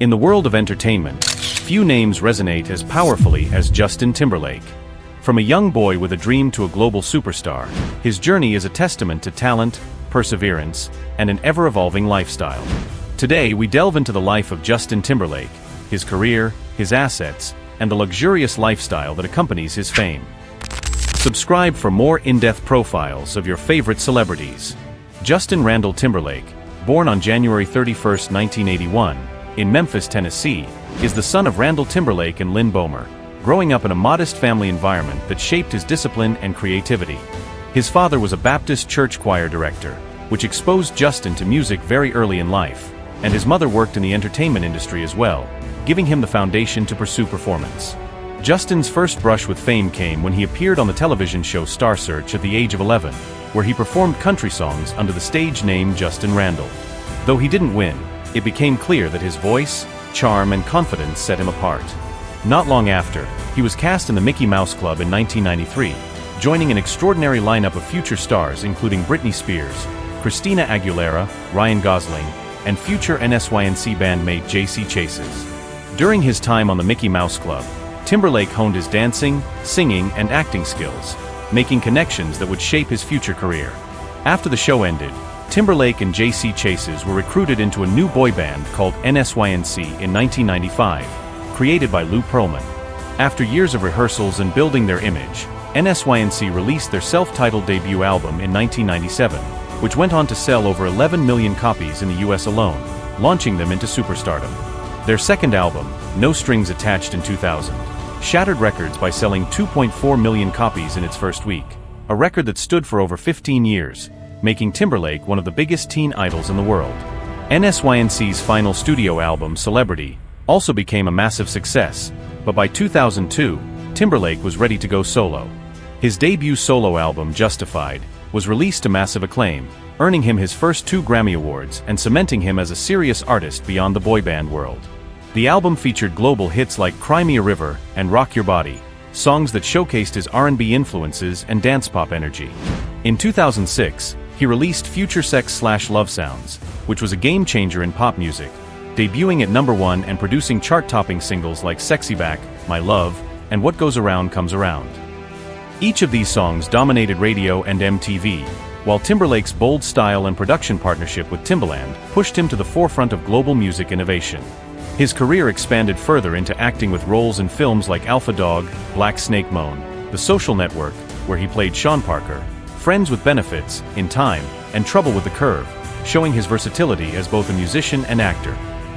In the world of entertainment, few names resonate as powerfully as Justin Timberlake. From a young boy with a dream to a global superstar, his journey is a testament to talent, perseverance, and an ever-evolving lifestyle. Today we delve into the life of Justin Timberlake, his career, his assets, and the luxurious lifestyle that accompanies his fame. Subscribe for more in-depth profiles of your favorite celebrities. Justin Randall Timberlake, born on January 31, 1981, in Memphis, Tennessee, is the son of Randall Timberlake and Lynn Bomer, growing up in a modest family environment that shaped his discipline and creativity. His father was a Baptist church choir director, which exposed Justin to music very early in life, and his mother worked in the entertainment industry as well, giving him the foundation to pursue performance. Justin's first brush with fame came when he appeared on the television show Star Search at the age of 11, where he performed country songs under the stage name Justin Randall. Though he didn't win, it became clear that his voice, charm, and confidence set him apart. Not long after, he was cast in the Mickey Mouse Club in 1993, joining an extraordinary lineup of future stars including Britney Spears, Christina Aguilera, Ryan Gosling, and future NSYNC bandmate J.C. Chases. During his time on the Mickey Mouse Club, Timberlake honed his dancing, singing, and acting skills, making connections that would shape his future career. After the show ended, Timberlake and J.C. Chases were recruited into a new boy band called NSYNC in 1995, created by Lou Pearlman. After years of rehearsals and building their image, NSYNC released their self-titled debut album in 1997, which went on to sell over 11 million copies in the US alone, launching them into superstardom. Their second album, No Strings Attached in 2000, shattered records by selling 2.4 million copies in its first week, a record that stood for over 15 years, making Timberlake one of the biggest teen idols in the world. NSYNC's final studio album, Celebrity, also became a massive success, but by 2002, Timberlake was ready to go solo. His debut solo album, Justified, was released to massive acclaim, earning him his first 2 Grammy Awards and cementing him as a serious artist beyond the boy band world. The album featured global hits like Cry Me a River and Rock Your Body, songs that showcased his R&B influences and dance pop energy. In 2006, he released Future Sex/Love Sounds, which was a game-changer in pop music, debuting at #1 and producing chart-topping singles like Sexy Back, My Love, and What Goes Around Comes Around. Each of these songs dominated radio and MTV, while Timberlake's bold style and production partnership with Timbaland pushed him to the forefront of global music innovation. His career expanded further into acting with roles in films like Alpha Dog, Black Snake Moan, The Social Network, where he played Sean Parker, Friends with Benefits, In Time, and Trouble with the Curve, showing his versatility as both a musician and actor.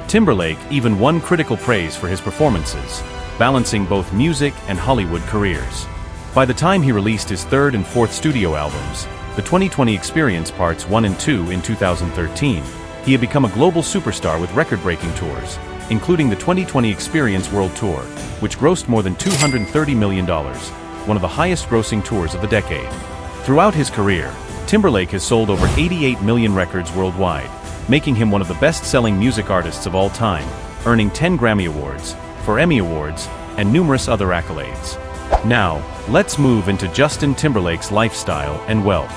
Timberlake even won critical praise for his performances, balancing both music and Hollywood careers. By the time he released his third and fourth studio albums, The 2020 Experience Parts 1 and 2 in 2013, he had become a global superstar with record-breaking tours, including the 2020 Experience World Tour, which grossed more than $230 million, one of the highest-grossing tours of the decade. Throughout his career, Timberlake has sold over 88 million records worldwide, making him one of the best-selling music artists of all time, earning 10 Grammy Awards, 4 Emmy Awards, and numerous other accolades. Now, let's move into Justin Timberlake's lifestyle and wealth.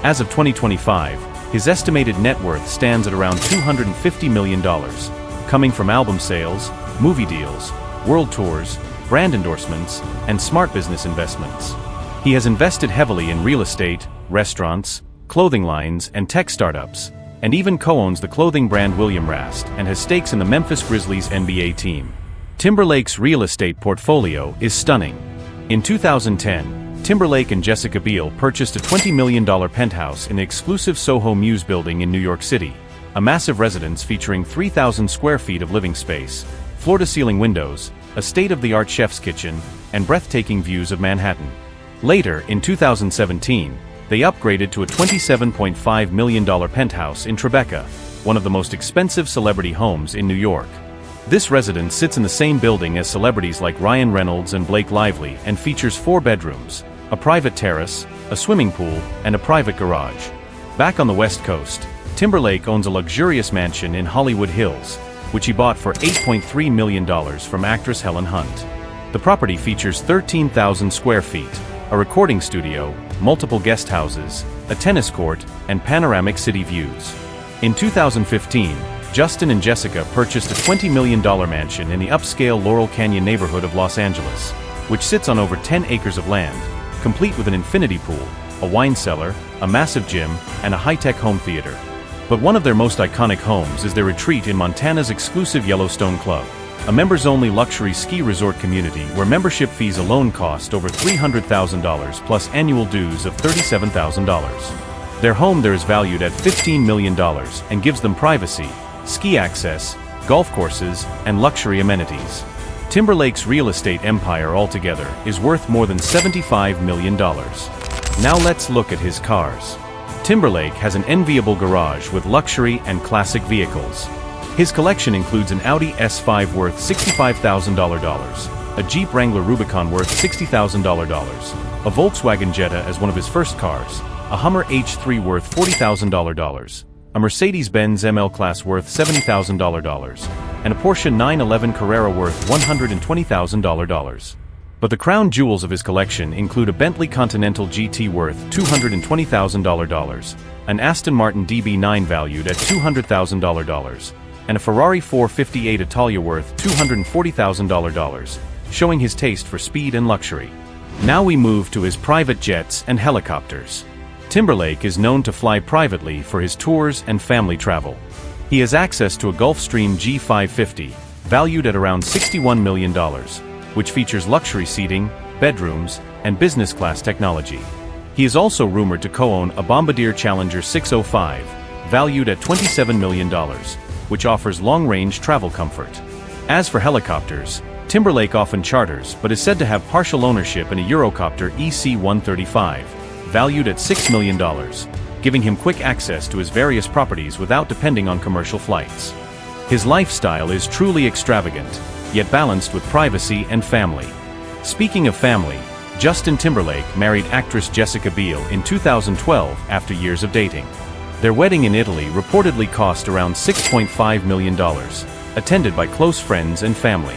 As of 2025, his estimated net worth stands at around $250 million, coming from album sales, movie deals, world tours, brand endorsements, and smart business investments. He has invested heavily in real estate, restaurants, clothing lines, and tech startups, and even co-owns the clothing brand William Rast and has stakes in the Memphis Grizzlies NBA team. Timberlake's real estate portfolio is stunning. In 2010, Timberlake and Jessica Biel purchased a $20 million penthouse in the exclusive Soho Muse building in New York City, a massive residence featuring 3,000 square feet of living space, floor-to-ceiling windows, a state-of-the-art chef's kitchen, and breathtaking views of Manhattan. Later, in 2017, they upgraded to a $27.5 million penthouse in Tribeca, one of the most expensive celebrity homes in New York. This residence sits in the same building as celebrities like Ryan Reynolds and Blake Lively and features 4 bedrooms, a private terrace, a swimming pool, and a private garage. Back on the West Coast, Timberlake owns a luxurious mansion in Hollywood Hills, which he bought for $8.3 million from actress Helen Hunt. The property features 13,000 square feet, a recording studio, multiple guest houses, a tennis court, and panoramic city views. In 2015, Justin and Jessica purchased a $20 million mansion in the upscale Laurel Canyon neighborhood of Los Angeles, which sits on over 10 acres of land, complete with an infinity pool, a wine cellar, a massive gym, and a high-tech home theater. But one of their most iconic homes is their retreat in Montana's exclusive Yellowstone Club, a members-only luxury ski resort community where membership fees alone cost over $300,000 plus annual dues of $37,000. Their home there is valued at $15 million and gives them privacy, ski access, golf courses, and luxury amenities. Timberlake's real estate empire altogether is worth more than $75 million. Now let's look at his cars. Timberlake has an enviable garage with luxury and classic vehicles. His collection includes an Audi S5 worth $65,000, a Jeep Wrangler Rubicon worth $60,000, a Volkswagen Jetta as one of his first cars, a Hummer H3 worth $40,000, a Mercedes-Benz ML Class worth $70,000, and a Porsche 911 Carrera worth $120,000. But the crown jewels of his collection include a Bentley Continental GT worth $220,000, an Aston Martin DB9 valued at $200,000, and a Ferrari 458 Italia worth $240,000, showing his taste for speed and luxury. Now we move to his private jets and helicopters. Timberlake is known to fly privately for his tours and family travel. He has access to a Gulfstream G550, valued at around $61 million, which features luxury seating, bedrooms, and business class technology. He is also rumored to co-own a Bombardier Challenger 605, valued at $27 million, which offers long-range travel comfort. As for helicopters, Timberlake often charters but is said to have partial ownership in a Eurocopter EC-135, valued at $6 million, giving him quick access to his various properties without depending on commercial flights. His lifestyle is truly extravagant, yet balanced with privacy and family. Speaking of family, Justin Timberlake married actress Jessica Biel in 2012 after years of dating. Their wedding in Italy reportedly cost around $6.5 million, attended by close friends and family.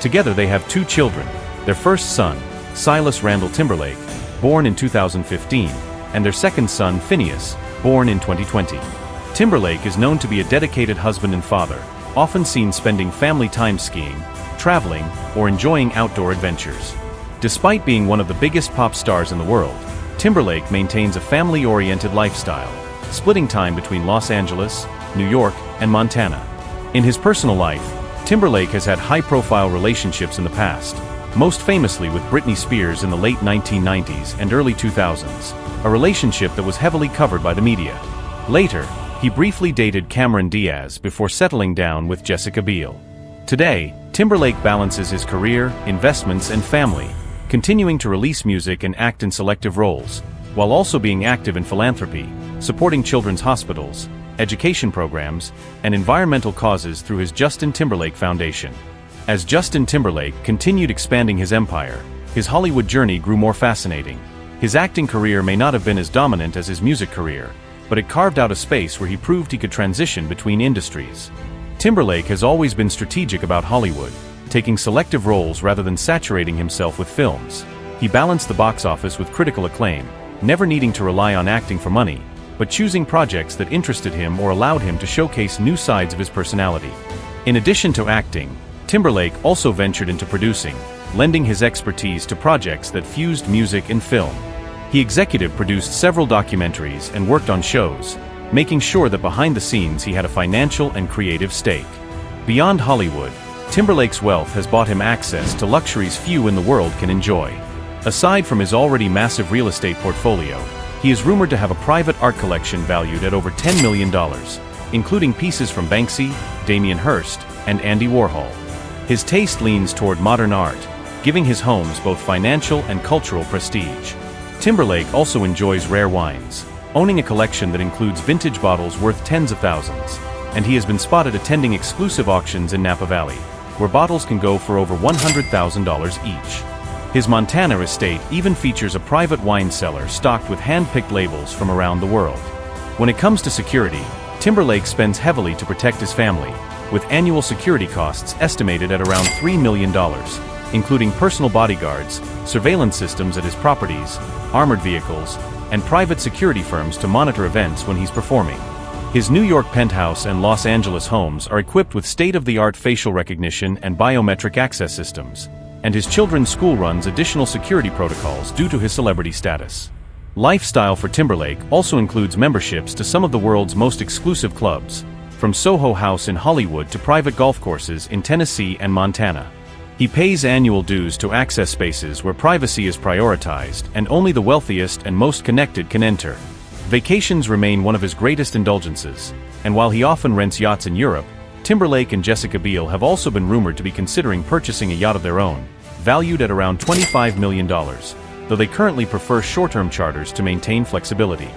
Together they have 2 children, their first son, Silas Randall Timberlake, born in 2015, and their second son, Phineas, born in 2020. Timberlake is known to be a dedicated husband and father, often seen spending family time skiing, traveling, or enjoying outdoor adventures. Despite being one of the biggest pop stars in the world, Timberlake maintains a family-oriented lifestyle, splitting time between Los Angeles, New York, and Montana. In his personal life, Timberlake has had high-profile relationships in the past, most famously with Britney Spears in the late 1990s and early 2000s, a relationship that was heavily covered by the media. Later, he briefly dated Cameron Diaz before settling down with Jessica Biel. Today, Timberlake balances his career, investments, and family, continuing to release music and act in selective roles, while also being active in philanthropy, supporting children's hospitals, education programs, and environmental causes through his Justin Timberlake Foundation. As Justin Timberlake continued expanding his empire, his Hollywood journey grew more fascinating. His acting career may not have been as dominant as his music career, but it carved out a space where he proved he could transition between industries. Timberlake has always been strategic about Hollywood, taking selective roles rather than saturating himself with films. He balanced the box office with critical acclaim, never needing to rely on acting for money, but choosing projects that interested him or allowed him to showcase new sides of his personality. In addition to acting, Timberlake also ventured into producing, lending his expertise to projects that fused music and film. He executive produced several documentaries and worked on shows, making sure that behind the scenes he had a financial and creative stake. Beyond Hollywood, Timberlake's wealth has bought him access to luxuries few in the world can enjoy. Aside from his already massive real estate portfolio, he is rumored to have a private art collection valued at over $10 million, including pieces from Banksy, Damien Hirst, and Andy Warhol. His taste leans toward modern art, giving his homes both financial and cultural prestige. Timberlake also enjoys rare wines, owning a collection that includes vintage bottles worth tens of thousands, and he has been spotted attending exclusive auctions in Napa Valley, where bottles can go for over $100,000 each. His Montana estate even features a private wine cellar stocked with hand-picked labels from around the world. When it comes to security, Timberlake spends heavily to protect his family, with annual security costs estimated at around $3 million, including personal bodyguards, surveillance systems at his properties, armored vehicles, and private security firms to monitor events when he's performing. His New York penthouse and Los Angeles homes are equipped with state-of-the-art facial recognition and biometric access systems, and his children's school runs additional security protocols due to his celebrity status. Lifestyle for Timberlake also includes memberships to some of the world's most exclusive clubs, from Soho House in Hollywood to private golf courses in Tennessee and Montana. He pays annual dues to access spaces where privacy is prioritized and only the wealthiest and most connected can enter. Vacations remain one of his greatest indulgences, and while he often rents yachts in Europe, Timberlake and Jessica Biel have also been rumored to be considering purchasing a yacht of their own, valued at around $25 million, though they currently prefer short-term charters to maintain flexibility.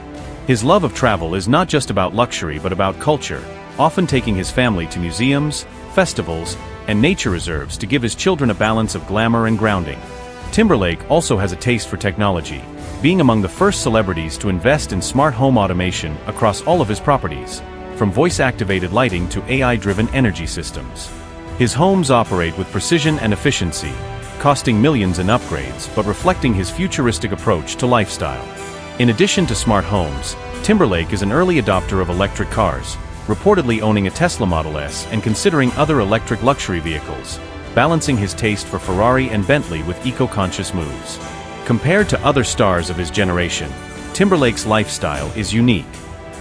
His love of travel is not just about luxury but about culture, often taking his family to museums, festivals, and nature reserves to give his children a balance of glamour and grounding. Timberlake also has a taste for technology, being among the first celebrities to invest in smart home automation across all of his properties, from voice-activated lighting to AI-driven energy systems. His homes operate with precision and efficiency, costing millions in upgrades but reflecting his futuristic approach to lifestyle. In addition to smart homes, Timberlake is an early adopter of electric cars, reportedly owning a Tesla Model S and considering other electric luxury vehicles, balancing his taste for Ferrari and Bentley with eco-conscious moves. Compared to other stars of his generation, Timberlake's lifestyle is unique.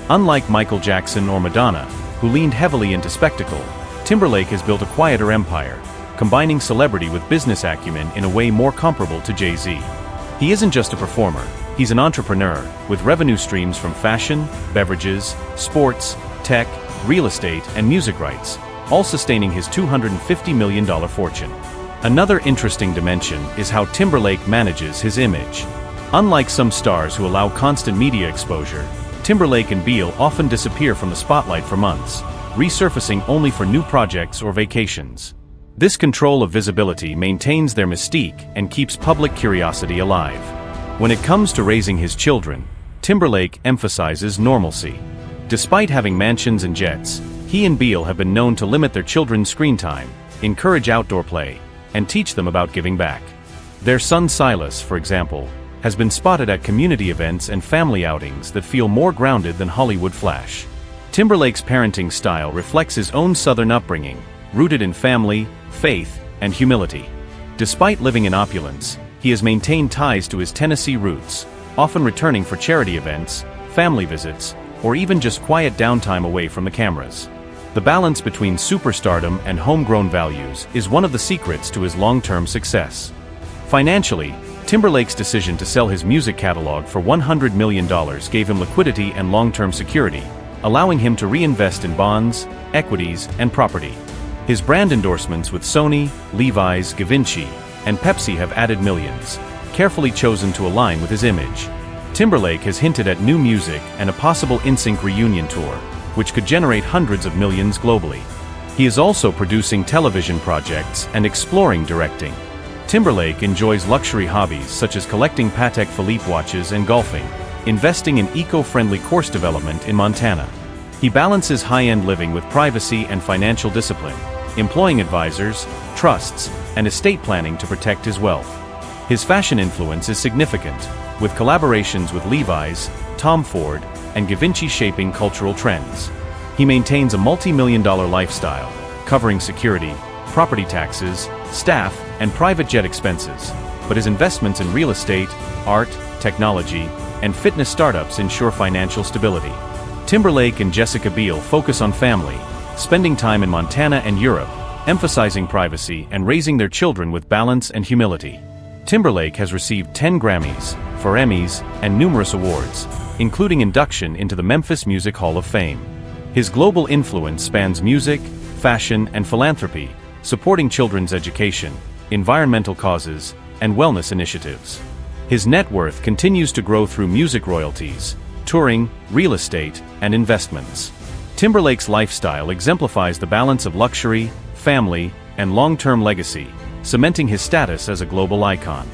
Unlike Michael Jackson or Madonna, who leaned heavily into spectacle, Timberlake has built a quieter empire, combining celebrity with business acumen in a way more comparable to Jay-Z. He isn't just a performer, he's an entrepreneur, with revenue streams from fashion, beverages, sports, tech, real estate, and music rights, all sustaining his $250 million fortune. Another interesting dimension is how Timberlake manages his image. Unlike some stars who allow constant media exposure, Timberlake and Biel often disappear from the spotlight for months, resurfacing only for new projects or vacations. This control of visibility maintains their mystique and keeps public curiosity alive. When it comes to raising his children, Timberlake emphasizes normalcy. Despite having mansions and jets, he and Biel have been known to limit their children's screen time, encourage outdoor play, and teach them about giving back. Their son Silas, for example, has been spotted at community events and family outings that feel more grounded than Hollywood flash. Timberlake's parenting style reflects his own Southern upbringing, rooted in family, faith, and humility. Despite living in opulence, he has maintained ties to his Tennessee roots, often returning for charity events, family visits, or even just quiet downtime away from the cameras. The balance between superstardom and homegrown values is one of the secrets to his long-term success. Financially, Timberlake's decision to sell his music catalog for $100 million gave him liquidity and long-term security, allowing him to reinvest in bonds, equities, and property. His brand endorsements with Sony, Levi's, Givenchy, and Pepsi have added millions, carefully chosen to align with his image. Timberlake has hinted at new music and a possible NSYNC reunion tour, which could generate hundreds of millions globally. He is also producing television projects and exploring directing. Timberlake enjoys luxury hobbies such as collecting Patek Philippe watches and golfing, investing in eco-friendly course development in Montana. He balances high-end living with privacy and financial discipline, employing advisors, trusts, and estate planning to protect his wealth. His fashion influence is significant, with collaborations with Levi's, Tom Ford, and Givenchy shaping cultural trends. He maintains a multi-million-dollar lifestyle, covering security, property taxes, staff, and private jet expenses, but his investments in real estate, art, technology, and fitness startups ensure financial stability. Timberlake and Jessica Biel focus on family, spending time in Montana and Europe, emphasizing privacy and raising their children with balance and humility. Timberlake has received 10 Grammys, 4 Emmys, and numerous awards, including induction into the Memphis Music Hall of Fame. His global influence spans music, fashion, and philanthropy, supporting children's education, environmental causes, and wellness initiatives. His net worth continues to grow through music royalties, touring, real estate, and investments. Timberlake's lifestyle exemplifies the balance of luxury, family, and long-term legacy, cementing his status as a global icon.